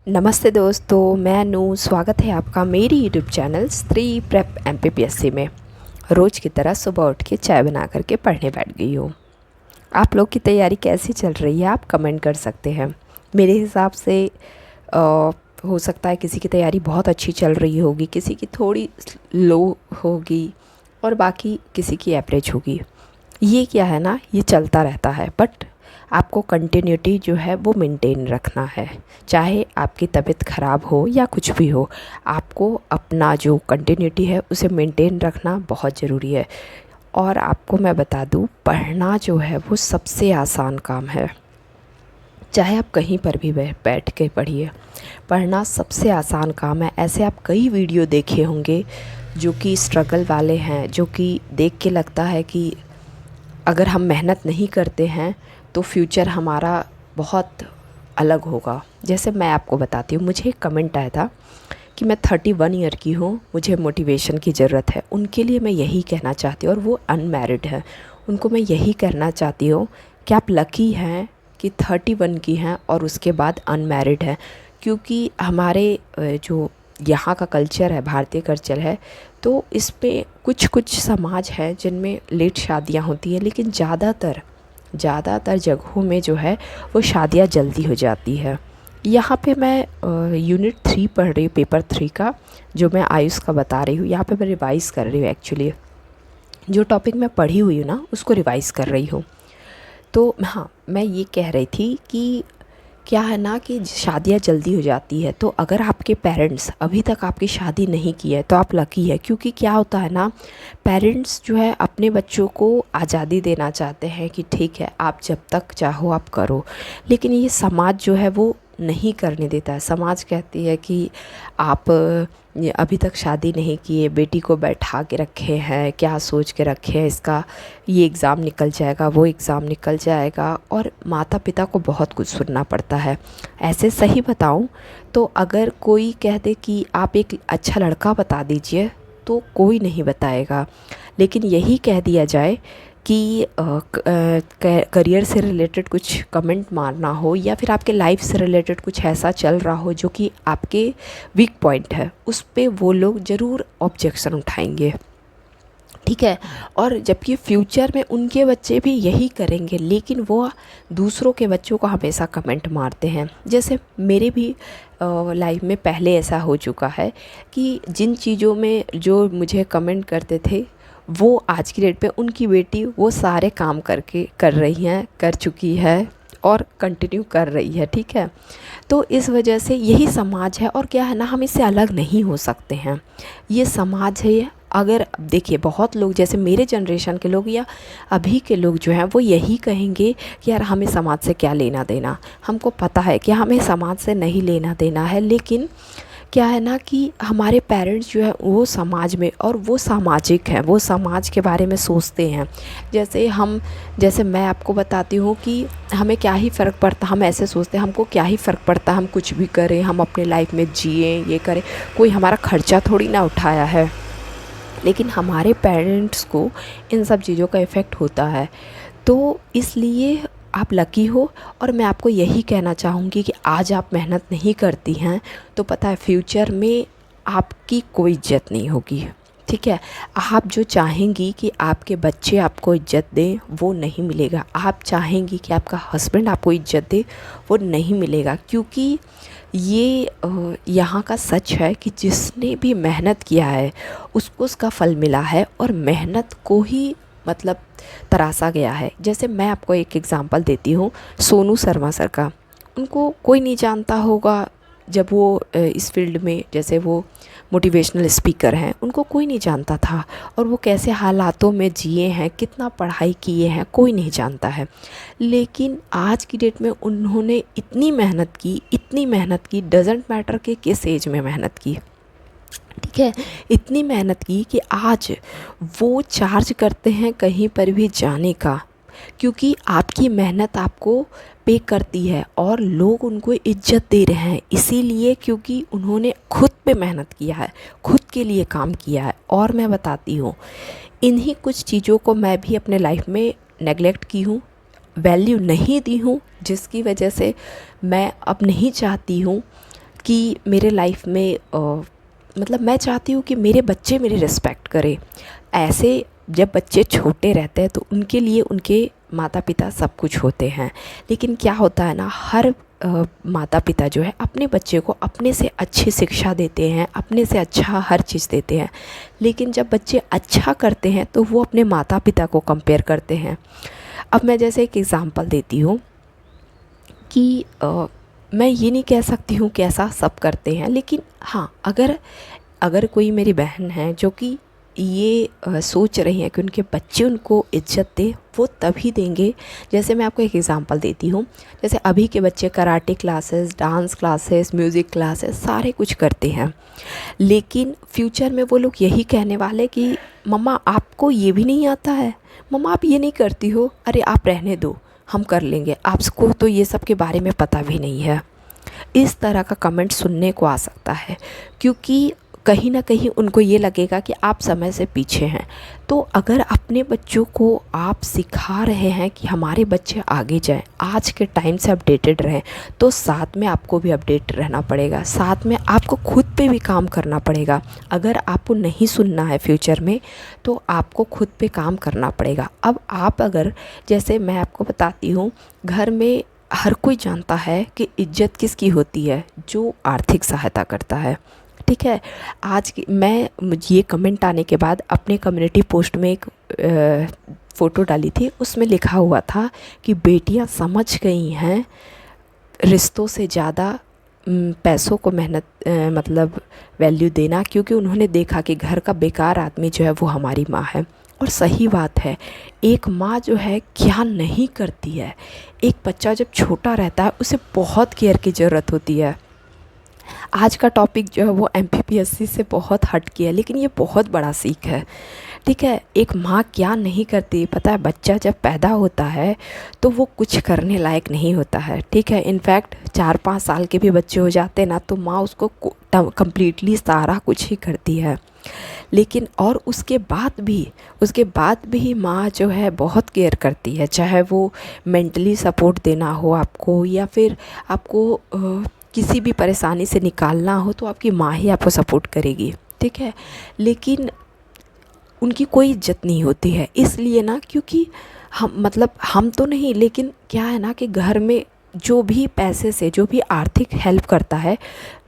नमस्ते दोस्तों, मैं अनु। स्वागत है आपका मेरी यूट्यूब चैनल स्त्री प्रेप MPPSC में। रोज़ की तरह सुबह उठ के चाय बना करके पढ़ने बैठ गई हूँ। आप लोग की तैयारी कैसी चल रही है, आप कमेंट कर सकते हैं। मेरे हिसाब से हो सकता है किसी की तैयारी बहुत अच्छी चल रही होगी, किसी की थोड़ी लो होगी और बाकी किसी की एवरेज होगी। ये क्या है ना, ये चलता रहता है, बट आपको कंटिन्यूटी जो है वो मेंटेन रखना है। चाहे आपकी तबीयत ख़राब हो या कुछ भी हो, आपको अपना जो कंटिन्यूटी है उसे मेंटेन रखना बहुत ज़रूरी है। और आपको मैं बता दूं, पढ़ना जो है वो सबसे आसान काम है। चाहे आप कहीं पर भी बैठ के पढ़िए, पढ़ना सबसे आसान काम है। ऐसे आप कई वीडियो देखे होंगे जो कि स्ट्रगल वाले हैं, जो कि देख के लगता है कि अगर हम मेहनत नहीं करते हैं तो फ्यूचर हमारा बहुत अलग होगा। जैसे मैं आपको बताती हूँ, मुझे एक कमेंट आया था कि मैं 31 ईयर की हूँ, मुझे मोटिवेशन की ज़रूरत है। उनके लिए मैं यही कहना चाहती हूँ, और वो अनमैरिड है, उनको मैं यही कहना चाहती हूँ कि आप लकी हैं कि 31 की हैं और उसके बाद अनमैरिड है। क्योंकि हमारे जो यहाँ का कल्चर है, भारतीय कल्चर है, तो इस पे कुछ कुछ समाज है जिनमें लेट शादियाँ होती हैं, लेकिन ज़्यादातर जगहों में जो है वो शादियाँ जल्दी हो जाती है। यहाँ पे मैं यूनिट 3 पढ़ रही हूँ, पेपर 3 का, जो मैं आयुष का बता रही हूँ। यहाँ पे मैं रिवाइज़ कर रही हूँ। एक्चुअली जो टॉपिक मैं पढ़ी हुई हूँ ना, उसको रिवाइज़ कर रही हूँ। तो हाँ, मैं ये कह रही थी कि क्या है ना कि शादियाँ जल्दी हो जाती है, तो अगर आपके पेरेंट्स अभी तक आपकी शादी नहीं की है तो आप लकी है। क्योंकि क्या होता है ना, पेरेंट्स जो है अपने बच्चों को आज़ादी देना चाहते हैं कि ठीक है, आप जब तक चाहो आप करो, लेकिन ये समाज जो है वो नहीं करने देता है। समाज कहती है कि आप ये अभी तक शादी नहीं किए, बेटी को बैठा के रखे हैं, क्या सोच के रखे हैं, इसका ये एग्ज़ाम निकल जाएगा, वो एग्ज़ाम निकल जाएगा, और माता पिता को बहुत कुछ सुनना पड़ता है। ऐसे सही बताऊं तो अगर कोई कह दे कि आप एक अच्छा लड़का बता दीजिए तो कोई नहीं बताएगा, लेकिन यही कह दिया जाए कि करियर से रिलेटेड कुछ कमेंट मारना हो या फिर आपके लाइफ से रिलेटेड कुछ ऐसा चल रहा हो जो कि आपके वीक पॉइंट है, उस पे वो लोग ज़रूर ऑब्जेक्शन उठाएंगे। ठीक है। और जबकि फ्यूचर में उनके बच्चे भी यही करेंगे, लेकिन वो दूसरों के बच्चों को हमेशा कमेंट मारते हैं। जैसे मेरे भी लाइफ में पहले ऐसा हो चुका है कि जिन चीज़ों में जो मुझे कमेंट करते थे, वो आज की डेट पे उनकी बेटी वो सारे काम कर रही हैं, कर चुकी है और कंटिन्यू कर रही है। ठीक है। तो इस वजह से यही समाज है, और क्या है ना, हम इससे अलग नहीं हो सकते हैं। ये समाज है। अगर देखिए, बहुत लोग जैसे मेरे जनरेशन के लोग या अभी के लोग जो हैं वो यही कहेंगे कि यार हमें समाज से क्या लेना देना। हमको पता है कि हमें समाज से नहीं लेना देना है, लेकिन क्या है ना कि हमारे पेरेंट्स जो है वो समाज में, और वो सामाजिक हैं, वो समाज के बारे में सोचते हैं। जैसे मैं आपको बताती हूँ कि हमें क्या ही फ़र्क पड़ता, हम ऐसे सोचते हैं हमको क्या ही फ़र्क पड़ता, हम कुछ भी करें, हम अपने लाइफ में जिए, ये करें, कोई हमारा खर्चा थोड़ी ना उठाया है। लेकिन हमारे पेरेंट्स को इन सब चीज़ों का इफ़ेक्ट होता है। तो इसलिए आप लकी हो, और मैं आपको यही कहना चाहूँगी कि आज आप मेहनत नहीं करती हैं तो पता है फ्यूचर में आपकी कोई इज्जत नहीं होगी। ठीक है। आप जो चाहेंगी कि आपके बच्चे आपको इज्जत दें, वो नहीं मिलेगा। आप चाहेंगी कि आपका हस्बैंड आपको इज्जत दे, वो नहीं मिलेगा। क्योंकि ये यहाँ का सच है कि जिसने भी मेहनत किया है उसको उसका फल मिला है, और मेहनत को ही मतलब तरासा गया है। जैसे मैं आपको एक एग्ज़ाम्पल देती हूँ, सोनू शर्मा सर का। उनको कोई नहीं जानता होगा, जब वो इस फील्ड में, जैसे वो मोटिवेशनल स्पीकर हैं, उनको कोई नहीं जानता था, और वो कैसे हालातों में जिए हैं, कितना पढ़ाई किए हैं, कोई नहीं जानता है। लेकिन आज की डेट में उन्होंने इतनी मेहनत की, डजेंट मैटर कि किस एज में मेहनत की। ठीक है। इतनी मेहनत की कि आज वो चार्ज करते हैं कहीं पर भी जाने का, क्योंकि आपकी मेहनत आपको पे करती है और लोग उनको इज्जत दे रहे हैं इसीलिए, क्योंकि उन्होंने खुद पे मेहनत किया है, खुद के लिए काम किया है। और मैं बताती हूँ, इन्हीं कुछ चीज़ों को मैं भी अपने लाइफ में नेगलेक्ट की हूँ, वैल्यू नहीं दी हूँ, जिसकी वजह से मैं अब नहीं चाहती हूँ कि मेरे लाइफ में मतलब मैं चाहती हूँ कि मेरे बच्चे मेरी रिस्पेक्ट करें। ऐसे जब बच्चे छोटे रहते हैं तो उनके लिए उनके माता पिता सब कुछ होते हैं, लेकिन क्या होता है ना, हर माता पिता जो है अपने बच्चे को अपने से अच्छी शिक्षा देते हैं, अपने से अच्छा हर चीज़ देते हैं, लेकिन जब बच्चे अच्छा करते हैं तो वो अपने माता पिता को कंपेयर करते हैं। अब मैं जैसे एक एग्ज़ाम्पल देती हूँ कि मैं ये नहीं कह सकती हूँ कि ऐसा सब करते हैं, लेकिन हाँ, अगर अगर कोई मेरी बहन है जो कि ये सोच रही हैं कि उनके बच्चे उनको इज्जत दें, वो तभी देंगे। जैसे मैं आपको एक एग्ज़ाम्पल देती हूँ, जैसे अभी के बच्चे karate classes, dance classes, music classes सारे कुछ करते हैं, लेकिन फ्यूचर में वो लोग यही कहने वाले कि मम्मा आपको ये भी नहीं आता है, मम्मा आप ये नहीं करती हो, अरे आप रहने दो, हम कर लेंगे, आपको तो ये सब के बारे में पता भी नहीं है। इस तरह का कमेंट सुनने को आ सकता है, क्योंकि कहीं ना कहीं उनको ये लगेगा कि आप समय से पीछे हैं। तो अगर अपने बच्चों को आप सिखा रहे हैं कि हमारे बच्चे आगे जाएं, आज के टाइम से अपडेटेड रहें, तो साथ में आपको भी अपडेट रहना पड़ेगा, साथ में आपको खुद पे भी काम करना पड़ेगा। अगर आपको नहीं सुनना है फ्यूचर में, तो आपको खुद पे काम करना पड़ेगा। अब आप अगर, जैसे मैं आपको बताती हूँ, घर में हर कोई जानता है कि इज्जत किसकी होती है, जो आर्थिक सहायता करता है। ठीक है, आज की मैं, मुझे ये कमेंट आने के बाद अपने कम्युनिटी पोस्ट में एक फ़ोटो डाली थी, उसमें लिखा हुआ था कि बेटियां समझ गई हैं रिश्तों से ज़्यादा पैसों को मेहनत मतलब वैल्यू देना, क्योंकि उन्होंने देखा कि घर का बेकार आदमी जो है वो हमारी माँ है। और सही बात है, एक माँ जो है क्या नहीं करती है। एक बच्चा जब छोटा रहता है उसे बहुत केयर की ज़रूरत होती है। आज का टॉपिक जो है वो एमपीपीएससी से बहुत हट के है, लेकिन ये बहुत बड़ा सीख है। ठीक है, एक माँ क्या नहीं करती पता है। बच्चा जब पैदा होता है तो वो कुछ करने लायक नहीं होता है। ठीक है, इनफैक्ट 4-5 साल के भी बच्चे हो जाते हैं ना, तो माँ उसको कम्प्लीटली सारा कुछ ही करती है। लेकिन और उसके बाद भी माँ जो है बहुत केयर करती है, चाहे वो मेंटली सपोर्ट देना हो आपको, या फिर आपको किसी भी परेशानी से निकालना हो, तो आपकी माँ ही आपको सपोर्ट करेगी। ठीक है, लेकिन उनकी कोई इज्जत नहीं होती है, इसलिए ना, क्योंकि हम तो नहीं, लेकिन क्या है ना कि घर में जो भी पैसे से, जो भी आर्थिक हेल्प करता है,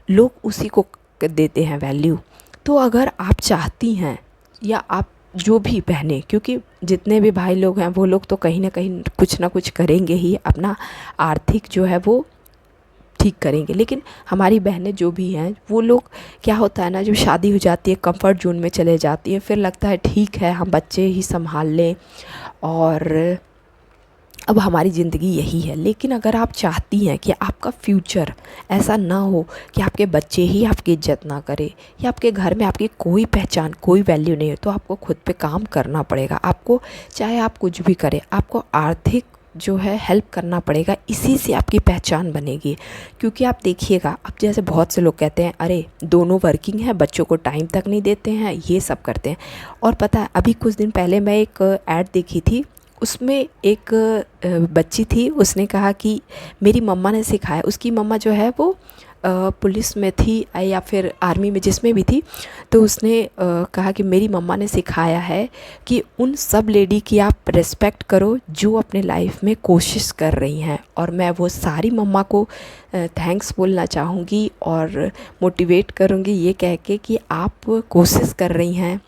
लोग उसी को देते हैं वैल्यू। तो अगर आप चाहती हैं, या आप जो भी बहनें, क्योंकि जितने भी भाई लोग हैं वो लोग तो कहीं ना कहीं कुछ ना कुछ करेंगे ही, अपना आर्थिक जो है वो ठीक करेंगे, लेकिन हमारी बहनें जो भी हैं वो लोग, क्या होता है ना, जब शादी हो जाती है कंफर्ट जोन में चले जाती है, फिर लगता है ठीक है हम बच्चे ही संभाल लें और अब हमारी ज़िंदगी यही है। लेकिन अगर आप चाहती हैं कि आपका फ्यूचर ऐसा ना हो कि आपके बच्चे ही आपकी इज्जत ना करें, या आपके घर में आपकी कोई पहचान, कोई वैल्यू नहीं है, तो आपको खुद पे काम करना पड़ेगा। आपको, चाहे आप कुछ भी करें, आपको आर्थिक जो है हेल्प करना पड़ेगा, इसी से आपकी पहचान बनेगी। क्योंकि आप देखिएगा, अब जैसे बहुत से लोग कहते हैं अरे दोनों वर्किंग हैं, बच्चों को टाइम तक नहीं देते हैं, ये सब करते हैं। और पता है, अभी कुछ दिन पहले मैं एक ऐड देखी थी, उसमें एक बच्ची थी, उसने कहा कि मेरी मम्मा ने सिखाया। उसकी मम्मा जो है वो पुलिस में थी या फिर आर्मी में, जिसमें भी थी, तो उसने कहा कि मेरी मम्मा ने सिखाया है कि उन सब लेडी की आप रिस्पेक्ट करो जो अपने लाइफ में कोशिश कर रही हैं। और मैं वो सारी मम्मा को थैंक्स बोलना चाहूँगी और मोटिवेट करूँगी ये कह के कि आप कोशिश कर रही हैं,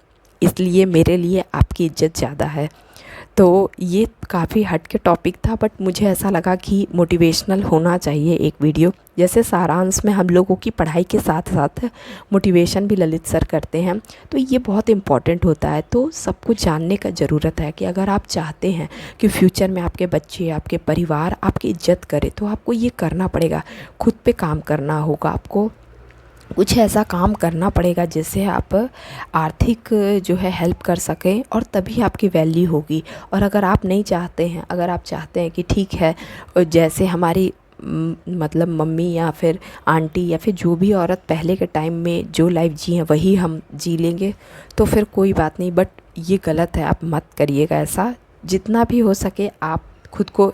इसलिए मेरे लिए आपकी इज़्ज़त ज़्यादा है। तो ये काफ़ी हट के टॉपिक था, बट मुझे ऐसा लगा कि मोटिवेशनल होना चाहिए एक वीडियो। जैसे सारांश में हम लोगों की पढ़ाई के साथ साथ मोटिवेशन भी ललित सर करते हैं, तो ये बहुत इम्पॉर्टेंट होता है। तो सब कुछ जानने का ज़रूरत है कि अगर आप चाहते हैं कि फ्यूचर में आपके बच्चे, आपके परिवार आपकी इज्जत करे, तो आपको ये करना पड़ेगा, खुद पे काम करना होगा, आपको कुछ ऐसा काम करना पड़ेगा जिससे आप आर्थिक जो है हेल्प कर सकें, और तभी आपकी वैल्यू होगी। और अगर आप नहीं चाहते हैं, अगर आप चाहते हैं कि ठीक है जैसे हमारी मतलब मम्मी या फिर आंटी या फिर जो भी औरत पहले के टाइम में जो लाइफ जी हैं वही हम जी लेंगे, तो फिर कोई बात नहीं, बट ये गलत है, आप मत करिएगा ऐसा। जितना भी हो सके आप खुद को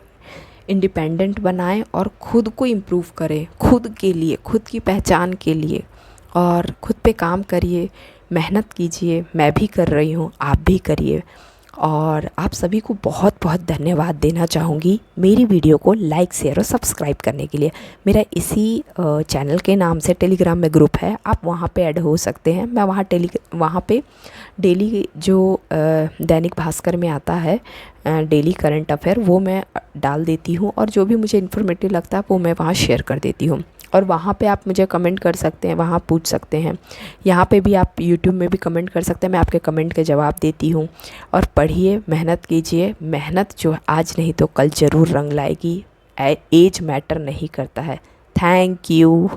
इंडिपेंडेंट बनाएं और खुद को इम्प्रूव करें, खुद के लिए, खुद की पहचान के लिए, और खुद पे काम करिए, मेहनत कीजिए। मैं भी कर रही हूँ, आप भी करिए। और आप सभी को बहुत बहुत धन्यवाद देना चाहूँगी मेरी वीडियो को लाइक, शेयर और सब्सक्राइब करने के लिए। मेरा इसी चैनल के नाम से टेलीग्राम में ग्रुप है, आप वहाँ पे ऐड हो सकते हैं। मैं वहाँ पे डेली जो दैनिक भास्कर में आता है डेली करंट अफेयर, वो मैं डाल देती हूँ, और जो भी मुझे इन्फॉर्मेटिव लगता है वो मैं वहाँ शेयर कर देती हूँ। और वहाँ पे आप मुझे कमेंट कर सकते हैं, वहाँ पूछ सकते हैं। यहाँ पे भी आप यूट्यूब में भी कमेंट कर सकते हैं, मैं आपके कमेंट के जवाब देती हूँ। और पढ़िए, मेहनत कीजिए। मेहनत जो आज नहीं तो कल ज़रूर रंग लाएगी। एज मैटर नहीं करता है। Thank you.